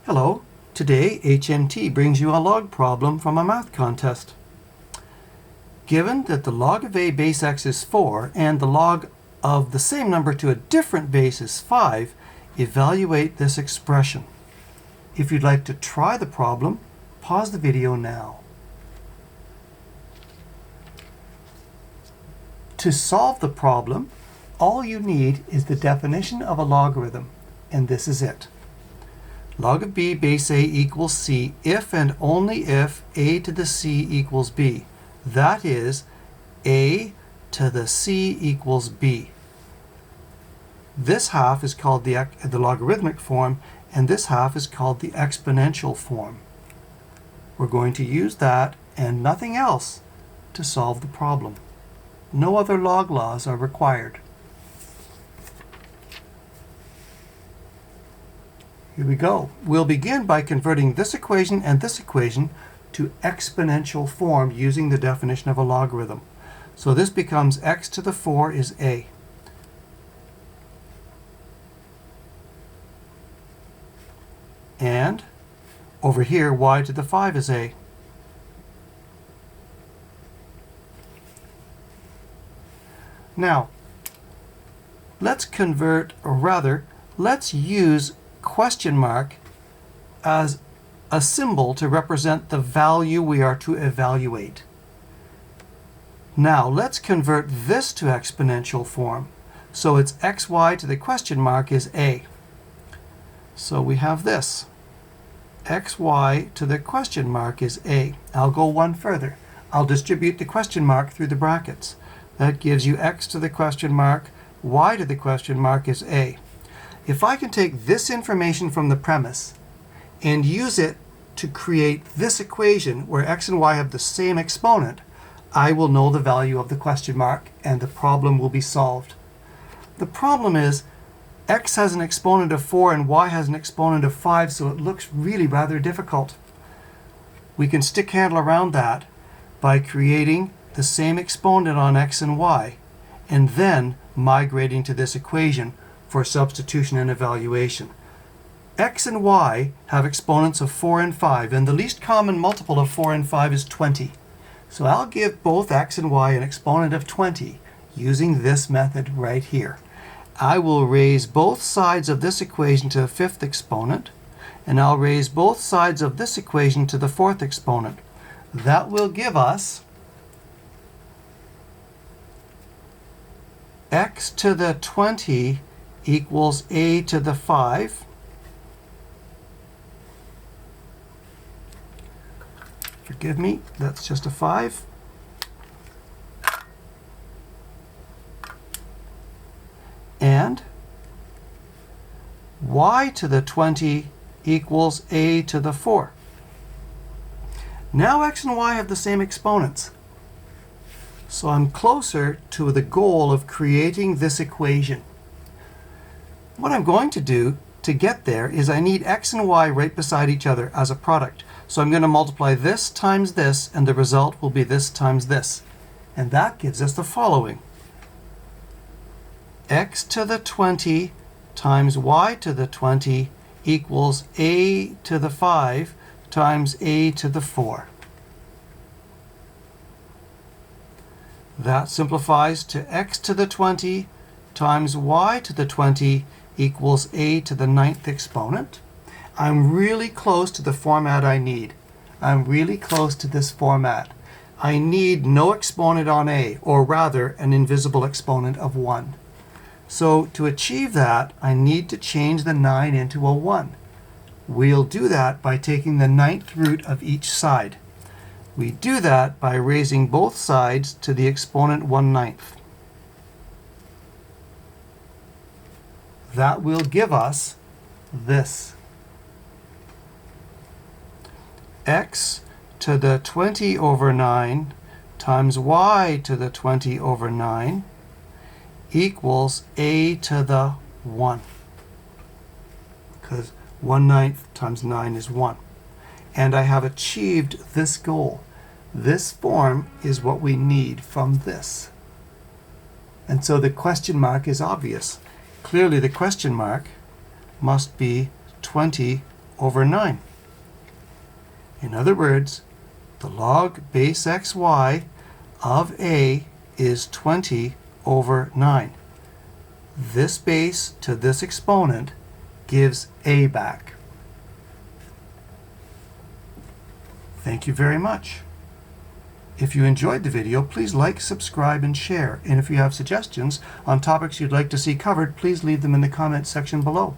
Hello, today HMT brings you a log problem from a math contest. Given that the log of a base x is 4 and the log of the same number to a different base is 5, evaluate this expression. If you'd like to try the problem, pause the video now. To solve the problem, all you need is the definition of a logarithm, and this is it. Log of b base a equals c if and only if a to the c equals b. That is, a to the c equals b. This half is called the logarithmic form, and this half is called the exponential form. We're going to use that and nothing else to solve the problem. No other log laws are required. Here we go. We'll begin by converting this equation and this equation to exponential form using the definition of a logarithm. So this becomes x to the 4 is a. And over here, y to the 5 is a. Now, let's convert, or rather, let's use question mark as a symbol to represent the value we are to evaluate. Now let's convert this to exponential form. So it's xy to the question mark is a. So we have this. Xy to the question mark is a. I'll go one further. I'll distribute the question mark through the brackets. That gives you x to the question mark, y to the question mark is a. If I can take this information from the premise and use it to create this equation where x and y have the same exponent, I will know the value of the question mark and the problem will be solved. The problem is x has an exponent of 4 and y has an exponent of 5, so it looks really rather difficult. We can stick handle around that by creating the same exponent on x and y and then migrating to this equation for substitution and evaluation. X and y have exponents of 4 and 5, and the least common multiple of 4 and 5 is 20. So I'll give both x and y an exponent of 20 using this method right here. I will raise both sides of this equation to the 5th exponent, and I'll raise both sides of this equation to the 4th exponent. That will give us x to the 20 equals a to the 5. Forgive me, that's just a 5. And y to the 20 equals a to the 4. Now x and y have the same exponents. So I'm closer to the goal of creating this equation. What I'm going to do to get there is I need x and y right beside each other as a product. So I'm going to multiply this times this, and the result will be this times this. And that gives us the following. X to the 20 times y to the 20 equals a to the 5 times a to the 4. That simplifies to x to the 20 times y to the 20 equals a to the 9th exponent. I'm really close to the format I need. I'm really close to this format. I need no exponent on a, or rather an invisible exponent of 1. So to achieve that, I need to change the 9 into a 1. We'll do that by taking the 9th root of each side. We do that by raising both sides to the exponent 1/9. That will give us this. X to the 20 over 9 times y to the 20 over 9 equals a to the 1. Because 1/9 times 9 is 1. And I have achieved this goal. This form is what we need from this. And so the question mark is obvious. Clearly the question mark must be 20 over 9. In other words, the log base xy of a is 20 over 9. This base to this exponent gives a back. Thank you very much. If you enjoyed the video, please like, subscribe, and share. And if you have suggestions on topics you'd like to see covered, please leave them in the comments section below.